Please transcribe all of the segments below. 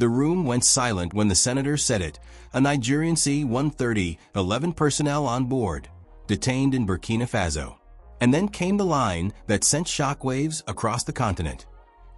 The room went silent when the senator said it. A Nigerian C-130, 11 personnel on board, detained in Burkina Faso. And then came the line that sent shockwaves across the continent.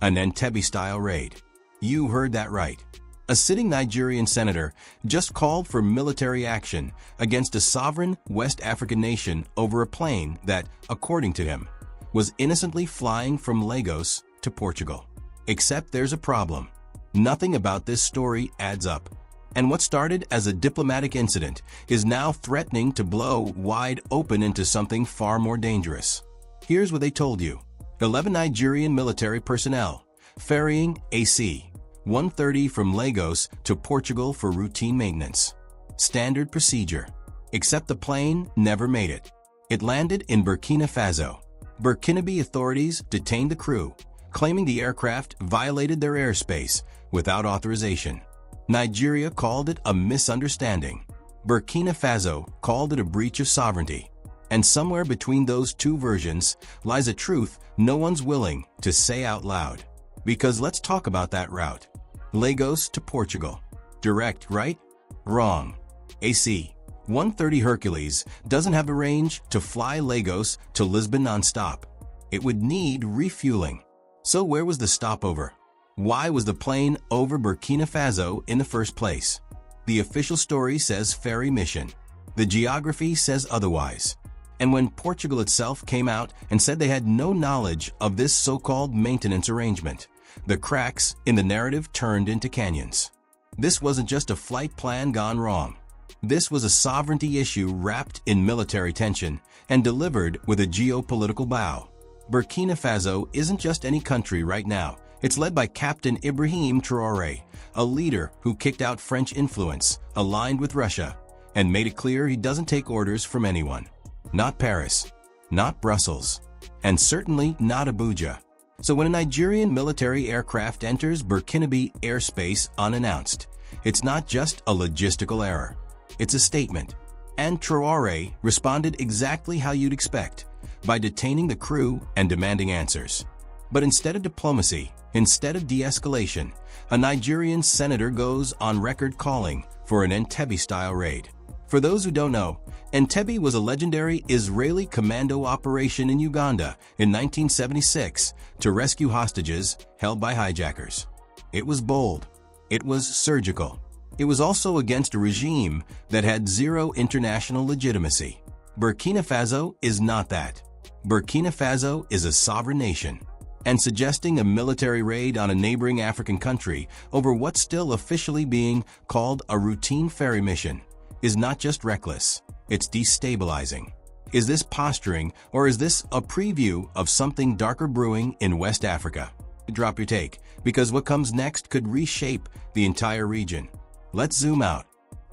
An Entebbe-style raid. You heard that right. A sitting Nigerian senator just called for military action against a sovereign West African nation over a plane that, according to him, was innocently flying from Lagos to Portugal. Except there's a problem. Nothing about this story adds up. And what started as a diplomatic incident is now threatening to blow wide open into something far more dangerous. Here's what they told you. 11 Nigerian military personnel ferrying a C-130 from Lagos to Portugal for routine maintenance. Standard procedure. Except the plane never made it. It landed in Burkina Faso. Burkinabe authorities detained the crew, claiming the aircraft violated their airspace without authorization. Nigeria called it a misunderstanding. Burkina Faso called it a breach of sovereignty. And somewhere between those two versions lies a truth no one's willing to say out loud. Because let's talk about that route. Lagos to Portugal. Direct, right? Wrong. A C-130 Hercules doesn't have the range to fly Lagos to Lisbon non-stop. It would need refueling. So where was the stopover? Why was the plane over Burkina Faso in the first place? The official story says ferry mission. The geography says otherwise. And when Portugal itself came out and said they had no knowledge of this so-called maintenance arrangement, the cracks in the narrative turned into canyons. This wasn't just a flight plan gone wrong. This was a sovereignty issue wrapped in military tension and delivered with a geopolitical bow. Burkina Faso isn't just any country right now. It's led by Captain Ibrahim Traoré, a leader who kicked out French influence, aligned with Russia, and made it clear he doesn't take orders from anyone. Not Paris, not Brussels, and certainly not Abuja. So when a Nigerian military aircraft enters Burkinabe airspace unannounced, it's not just a logistical error. It's a statement. And Traore responded exactly how you'd expect, by detaining the crew and demanding answers. But instead of diplomacy, instead of de-escalation, a Nigerian senator goes on record calling for an Entebbe-style raid. For those who don't know, Entebbe was a legendary Israeli commando operation in Uganda in 1976 to rescue hostages held by hijackers. It was bold. It was surgical. It was also against a regime that had zero international legitimacy. Burkina Faso is not that. Burkina Faso is a sovereign nation. And suggesting a military raid on a neighboring African country over what's still officially being called a routine ferry mission is not just reckless, it's destabilizing. Is this posturing, or is this a preview of something darker brewing in West Africa? Drop your take, because what comes next could reshape the entire region. Let's zoom out.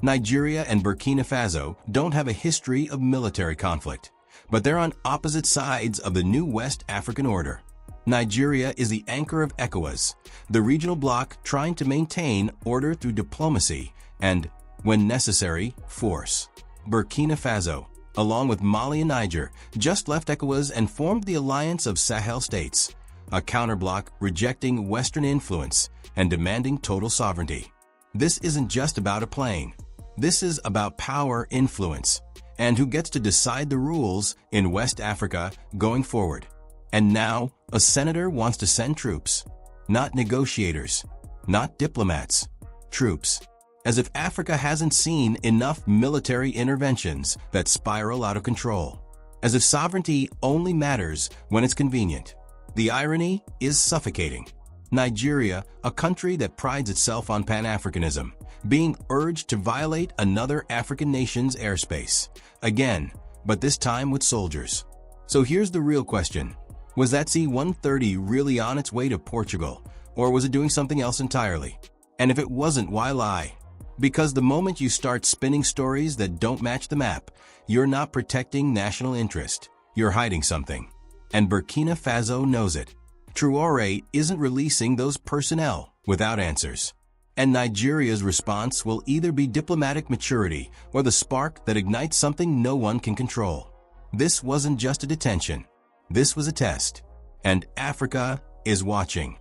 Nigeria and Burkina Faso don't have a history of military conflict, but they're on opposite sides of the new West African order. Nigeria is the anchor of ECOWAS, the regional bloc trying to maintain order through diplomacy and, when necessary, force. Burkina Faso, along with Mali and Niger, just left ECOWAS and formed the Alliance of Sahel States, a counterbloc rejecting Western influence and demanding total sovereignty. This isn't just about a plane. This is about power influence and who gets to decide the rules in West Africa going forward. And now, a senator wants to send troops. Not negotiators, not diplomats, troops. As if Africa hasn't seen enough military interventions that spiral out of control. As if sovereignty only matters when it's convenient. The irony is suffocating. Nigeria, a country that prides itself on Pan-Africanism, being urged to violate another African nation's airspace. Again, but this time with soldiers. So here's the real question. Was that C-130 really on its way to Portugal, or was it doing something else entirely? And if it wasn't, why lie? Because the moment you start spinning stories that don't match the map, you're not protecting national interest. You're hiding something. And Burkina Faso knows it. Traore isn't releasing those personnel without answers. And Nigeria's response will either be diplomatic maturity or the spark that ignites something no one can control. This wasn't just a detention. This was a test. And Africa is watching.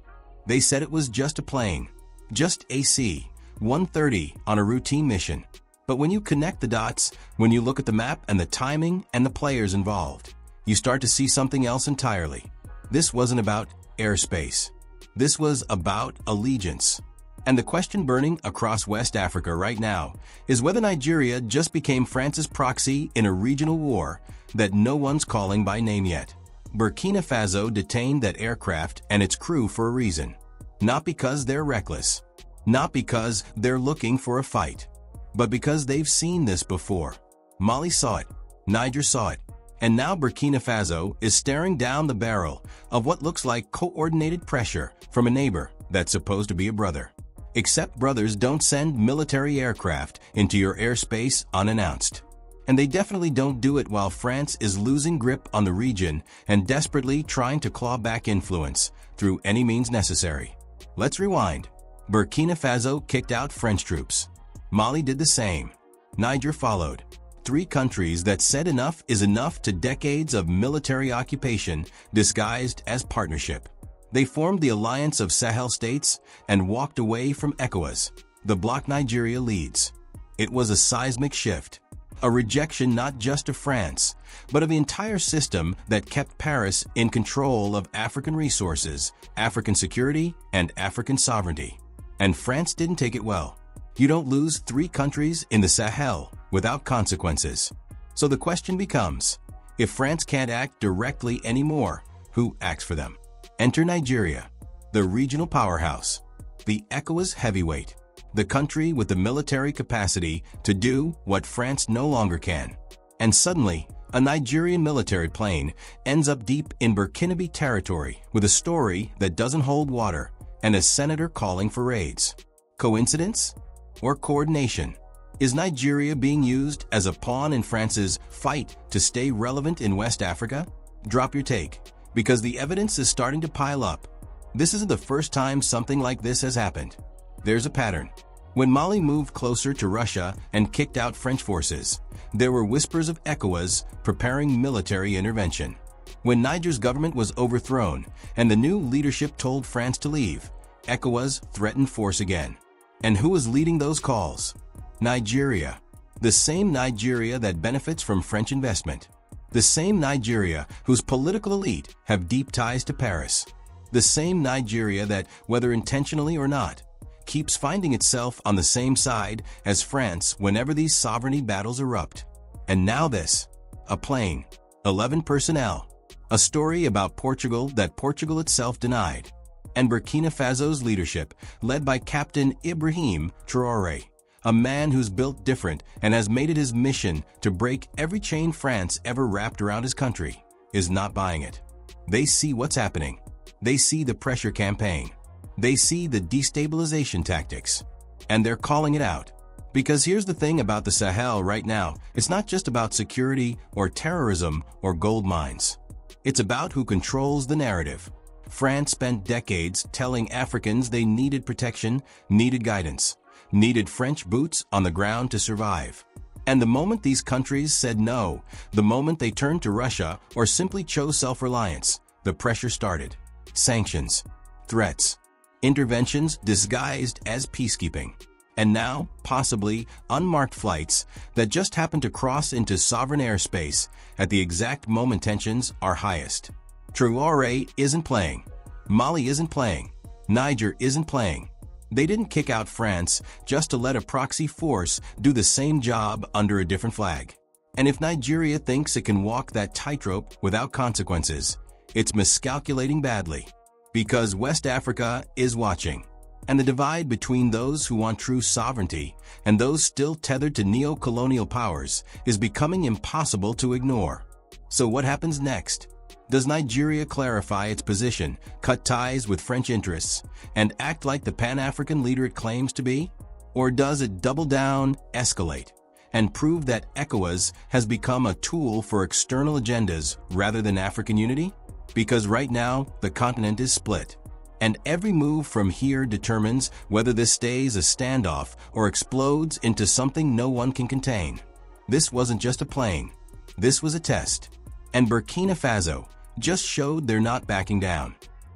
They said it was just a plane. just AC 130 on a routine mission. But when you connect the dots, when you look at the map and the timing and the players involved, you start to see something else entirely. This wasn't about airspace. This was about allegiance. And the question burning across West Africa right now is whether Nigeria just became France's proxy in a regional war that no one's calling by name yet. Burkina Faso detained that aircraft and its crew for a reason. Not because they're reckless. Not because they're looking for a fight. But because they've seen this before. Mali saw it. Niger saw it. And now Burkina Faso is staring down the barrel of what looks like coordinated pressure from a neighbor that's supposed to be a brother. Except brothers don't send military aircraft into your airspace unannounced. And they definitely don't do it while France is losing grip on the region and desperately trying to claw back influence through any means necessary. Let's rewind. Burkina Faso kicked out French troops. Mali did the same. Niger followed. Three countries that said enough is enough to decades of military occupation disguised as partnership. They formed the alliance of Sahel states and walked away from ECOWAS, the bloc Nigeria leads. It was a seismic shift, a rejection not just of France, but of the entire system that kept Paris in control of African resources, African security, and African sovereignty. And France didn't take it well. You don't lose three countries in the Sahel without consequences. So the question becomes, if France can't act directly anymore, who acts for them? Enter Nigeria, the regional powerhouse, the ECOWAS heavyweight, the country with the military capacity to do what France no longer can. And suddenly, a Nigerian military plane ends up deep in Burkinabe territory with a story that doesn't hold water and a senator calling for raids. Coincidence? Or coordination? Is Nigeria being used as a pawn in France's fight to stay relevant in West Africa? Drop your take, because the evidence is starting to pile up. This isn't the first time something like this has happened. There's a pattern. When Mali moved closer to Russia and kicked out French forces, there were whispers of ECOWAS preparing military intervention. When Niger's government was overthrown and the new leadership told France to leave, ECOWAS threatened force again. And who was leading those calls? Nigeria. The same Nigeria that benefits from French investment. The same Nigeria whose political elite have deep ties to Paris. The same Nigeria that, whether intentionally or not, keeps finding itself on the same side as France whenever these sovereignty battles erupt. And now this. A plane. 11 personnel. A story about Portugal that Portugal itself denied. And Burkina Faso's leadership, led by Captain Ibrahim Traoré, a man who's built different and has made it his mission to break every chain France ever wrapped around his country, is not buying it. They see what's happening. They see the pressure campaign. They see the destabilization tactics. And they're calling it out. Because here's the thing about the Sahel right now, it's not just about security or terrorism or gold mines. It's about who controls the narrative. France spent decades telling Africans they needed protection, needed guidance, needed French boots on the ground to survive. And the moment these countries said no, the moment they turned to Russia or simply chose self-reliance, the pressure started. Sanctions, threats, interventions disguised as peacekeeping. And now, possibly, unmarked flights that just happen to cross into sovereign airspace at the exact moment tensions are highest. Traore isn't playing. Mali isn't playing. Niger isn't playing. They didn't kick out France just to let a proxy force do the same job under a different flag. And if Nigeria thinks it can walk that tightrope without consequences, it's miscalculating badly. Because West Africa is watching. And the divide between those who want true sovereignty and those still tethered to neocolonial powers is becoming impossible to ignore. So what happens next? Does Nigeria clarify its position, cut ties with French interests, and act like the Pan-African leader it claims to be? Or does it double down, escalate, and prove that ECOWAS has become a tool for external agendas rather than African unity? Because right now, the continent is split. And every move from here determines whether this stays a standoff or explodes into something no one can contain. This wasn't just a plane. This was a test. And Burkina Faso just showed they're not backing down.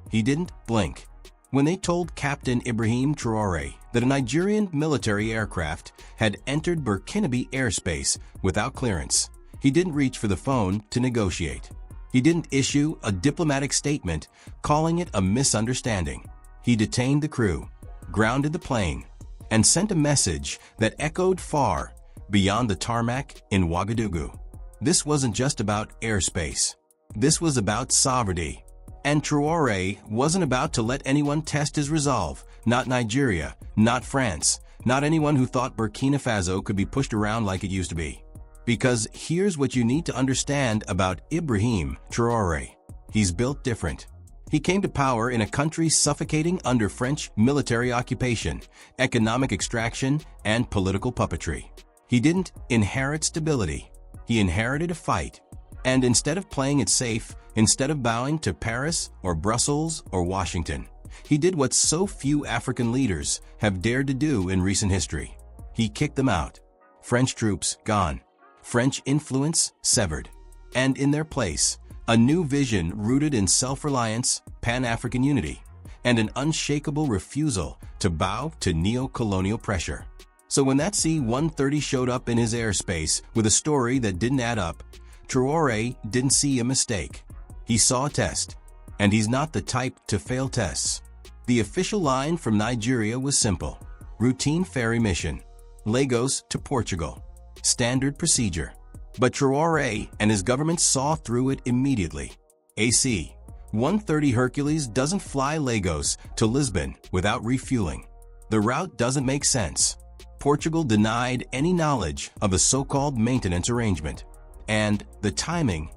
He didn't blink. When they told Captain Ibrahim Traoré that a Nigerian military aircraft had entered Burkinabe airspace without clearance, he didn't reach for the phone to negotiate. He didn't issue a diplomatic statement calling it a misunderstanding. He detained the crew, grounded the plane, and sent a message that echoed far beyond the tarmac in Ouagadougou. This wasn't just about airspace. This was about sovereignty. And Traoré wasn't about to let anyone test his resolve, not Nigeria, not France, not anyone who thought Burkina Faso could be pushed around like it used to be. Because here's what you need to understand about Ibrahim Traoré. He's built different. He came to power in a country suffocating under French military occupation, economic extraction, and political puppetry. He didn't inherit stability. He inherited a fight. And instead of playing it safe, instead of bowing to Paris or Brussels or Washington, he did what so few African leaders have dared to do in recent history. He kicked them out. French troops gone. French influence severed. And in their place, a new vision rooted in self-reliance, Pan-African unity, and an unshakable refusal to bow to neo-colonial pressure. So when that C-130 showed up in his airspace with a story that didn't add up, Traoré didn't see a mistake. He saw a test, and he's not the type to fail tests. The official line from Nigeria was simple: routine ferry mission, Lagos to Portugal. Standard procedure. But Traoré and his government saw through it immediately. AC-130 Hercules doesn't fly Lagos to Lisbon without refueling. The route doesn't make sense. Portugal denied any knowledge of a so-called maintenance arrangement. And the timing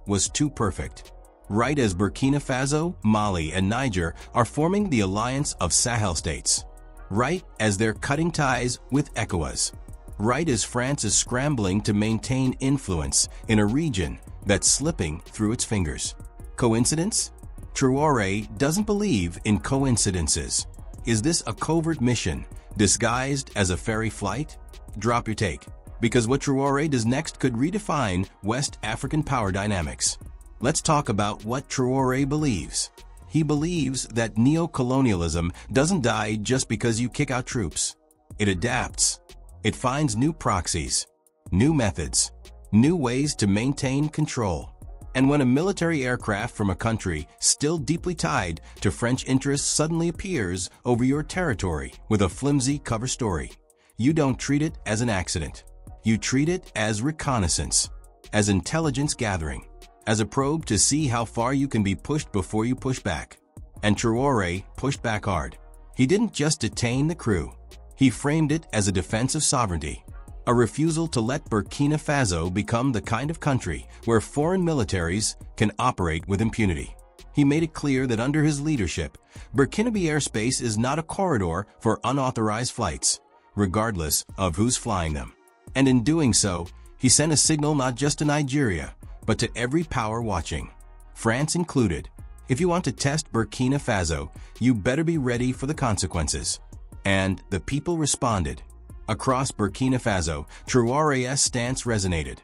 was too perfect. Right as Burkina Faso, Mali, and Niger are forming the alliance of Sahel states. Right as they're cutting ties with ECOWAS. Right as France is scrambling to maintain influence in a region that's slipping through its fingers. Coincidence? Traoré doesn't believe in coincidences. Is this a covert mission disguised as a ferry flight? Drop your take, because what Traoré does next could redefine West African power dynamics. Let's talk about what Traoré believes. He believes that neocolonialism doesn't die just because you kick out troops. It adapts. It finds new proxies, new methods, new ways to maintain control. And when a military aircraft from a country still deeply tied to French interests suddenly appears over your territory with a flimsy cover story, you don't treat it as an accident. You treat it as reconnaissance, as intelligence gathering, as a probe to see how far you can be pushed before you push back. And Traoré pushed back hard. He didn't just detain the crew. He framed it as a defense of sovereignty, a refusal to let Burkina Faso become the kind of country where foreign militaries can operate with impunity. He made it clear that under his leadership, Burkinabe airspace is not a corridor for unauthorized flights, regardless of who's flying them. And in doing so, he sent a signal not just to Nigeria, but to every power watching, France included. If you want to test Burkina Faso, you better be ready for the consequences. And the people responded. Across Burkina Faso, Traoré's stance resonated.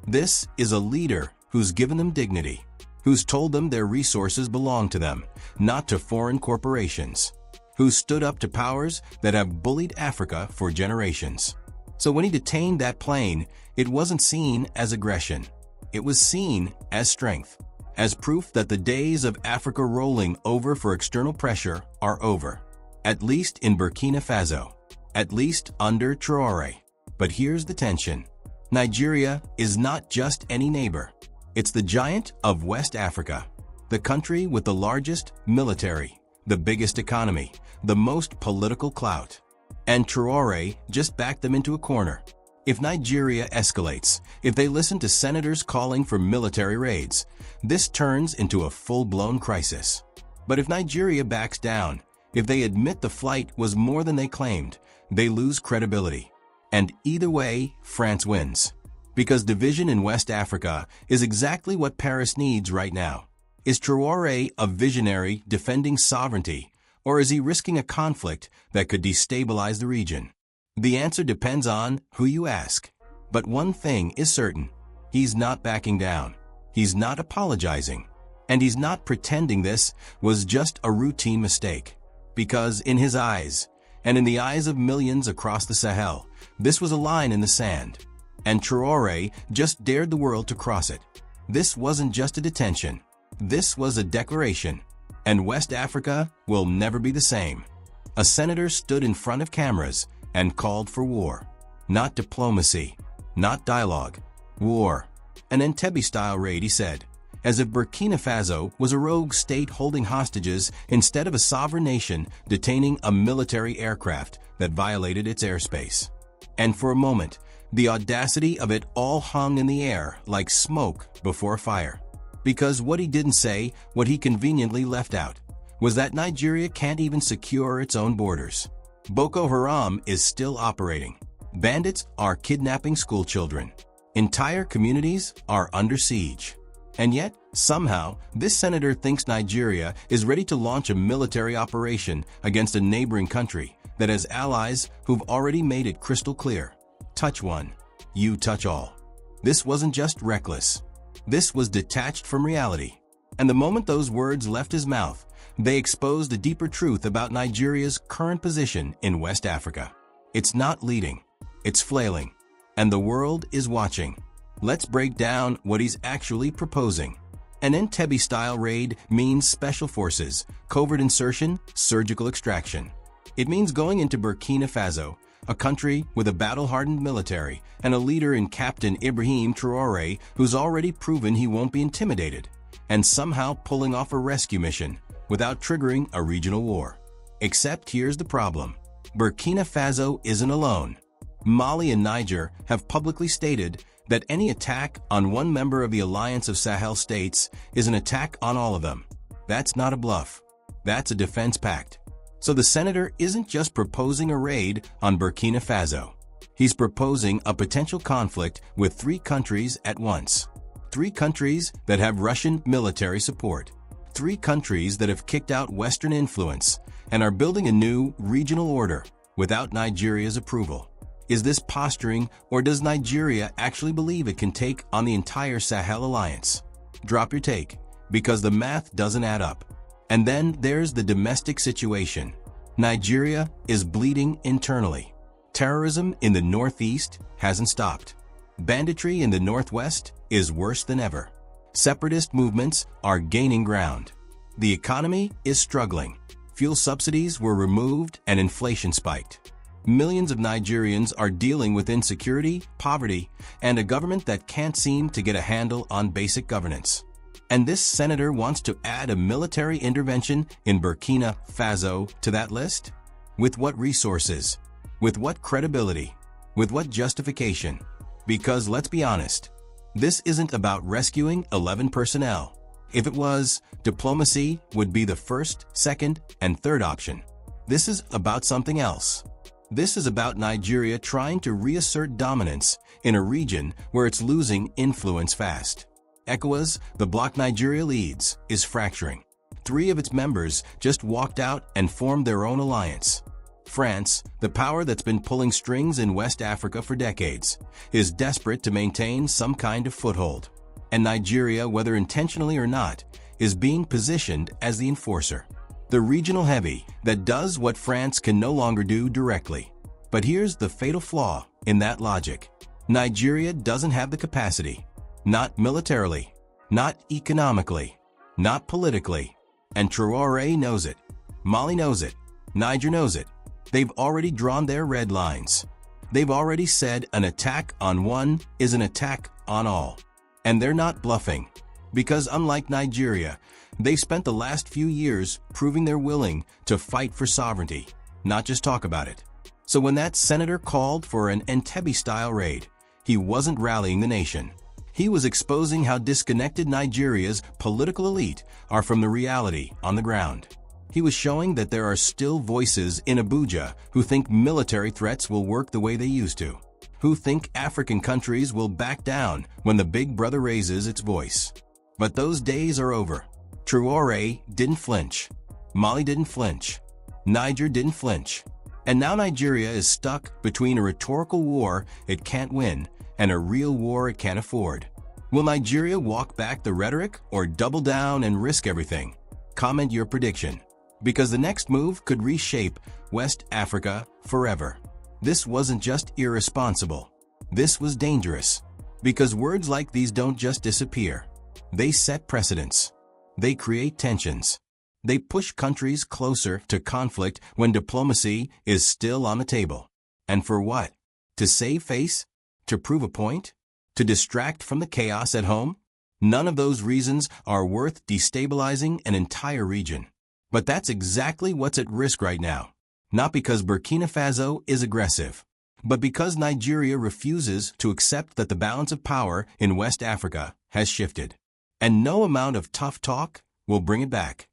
This is a leader who's given them dignity, who's told them their resources belong to them, not to foreign corporations, who stood up to powers that have bullied Africa for generations. So when he detained that plane, it wasn't seen as aggression. It was seen as strength, as proof that the days of Africa rolling over for external pressure are over. At least in Burkina Faso, at least under Traoré. But here's the tension. Nigeria is not just any neighbor. It's the giant of West Africa, the country with the largest military, the biggest economy, the most political clout. And Traoré just backed them into a corner. If Nigeria escalates, if they listen to senators calling for military raids, this turns into a full-blown crisis. But if Nigeria backs down, if they admit the flight was more than they claimed, they lose credibility. And either way, France wins. Because division in West Africa is exactly what Paris needs right now. Is Traoré a visionary defending sovereignty, or is he risking a conflict that could destabilize the region? The answer depends on who you ask. But one thing is certain. He's not backing down. He's not apologizing. And he's not pretending this was just a routine mistake. Because in his eyes, and in the eyes of millions across the Sahel, this was a line in the sand. And Traore just dared the world to cross it. This wasn't just a detention. This was a declaration. And West Africa will never be the same. A senator stood in front of cameras and called for war. Not diplomacy, not dialogue. War. An Entebbe-style raid, he said, as if Burkina Faso was a rogue state holding hostages instead of a sovereign nation detaining a military aircraft that violated its airspace. And for a moment, the audacity of it all hung in the air like smoke before fire. Because what he didn't say, what he conveniently left out, was that Nigeria can't even secure its own borders. Boko Haram is still operating. Bandits are kidnapping schoolchildren. Entire communities are under siege. And yet, somehow, this senator thinks Nigeria is ready to launch a military operation against a neighboring country that has allies who've already made it crystal clear. Touch one, you touch all. This wasn't just reckless. This was detached from reality. And the moment those words left his mouth, they exposed a deeper truth about Nigeria's current position in West Africa. It's not leading. It's flailing. And the world is watching. Let's break down what he's actually proposing. An Entebbe-style raid means special forces, covert insertion, surgical extraction. It means going into Burkina Faso, a country with a battle-hardened military and a leader in Captain Ibrahim Traoré who's already proven he won't be intimidated, and somehow pulling off a rescue mission without triggering a regional war. Except here's the problem. Burkina Faso isn't alone. Mali and Niger have publicly stated that any attack on one member of the Alliance of Sahel states is an attack on all of them. That's not a bluff. That's a defense pact. So the senator isn't just proposing a raid on Burkina Faso. He's proposing a potential conflict with 3 countries at once. 3 countries that have Russian military support. 3 countries that have kicked out Western influence and are building a new regional order without Nigeria's approval. Is this posturing, or does Nigeria actually believe it can take on the entire Sahel alliance? Drop your take, because the math doesn't add up. And then there's the domestic situation. Nigeria is bleeding internally. Terrorism in the northeast hasn't stopped. Banditry in the northwest is worse than ever. Separatist movements are gaining ground. The economy is struggling. Fuel subsidies were removed and inflation spiked. Millions of Nigerians are dealing with insecurity, poverty, and a government that can't seem to get a handle on basic governance. And this senator wants to add a military intervention in Burkina Faso to that list? With what resources? With what credibility? With what justification? Because let's be honest, this isn't about rescuing 11 personnel. If it was, diplomacy would be the first, second, and third option. This is about something else. This is about Nigeria trying to reassert dominance in a region where it's losing influence fast. ECOWAS, the bloc Nigeria leads, is fracturing. 3 of its members just walked out and formed their own alliance. France, the power that's been pulling strings in West Africa for decades, is desperate to maintain some kind of foothold. And Nigeria, whether intentionally or not, is being positioned as the enforcer. The regional heavy that does what France can no longer do directly. But here's the fatal flaw in that logic. Nigeria doesn't have the capacity. Not militarily, not economically, not politically. And Traore knows it. Mali knows it. Niger knows it. They've already drawn their red lines. They've already said an attack on one is an attack on all. And they're not bluffing. Because unlike Nigeria, they've spent the last few years proving they're willing to fight for sovereignty, not just talk about it. So when that senator called for an Entebbe-style raid, he wasn't rallying the nation. He was exposing how disconnected Nigeria's political elite are from the reality on the ground. He was showing that there are still voices in Abuja who think military threats will work the way they used to, who think African countries will back down when the big brother raises its voice. But those days are over. Traore didn't flinch. Mali didn't flinch. Niger didn't flinch. And now Nigeria is stuck between a rhetorical war it can't win and a real war it can't afford. Will Nigeria walk back the rhetoric or double down and risk everything? Comment your prediction, because the next move could reshape West Africa forever. This wasn't just irresponsible. This was dangerous, because words like these don't just disappear. They set precedents. They create tensions. They push countries closer to conflict when diplomacy is still on the table. And for what? To save face? To prove a point? To distract from the chaos at home? None of those reasons are worth destabilizing an entire region. But that's exactly what's at risk right now. Not because Burkina Faso is aggressive, but because Nigeria refuses to accept that the balance of power in West Africa has shifted. And no amount of tough talk will bring it back.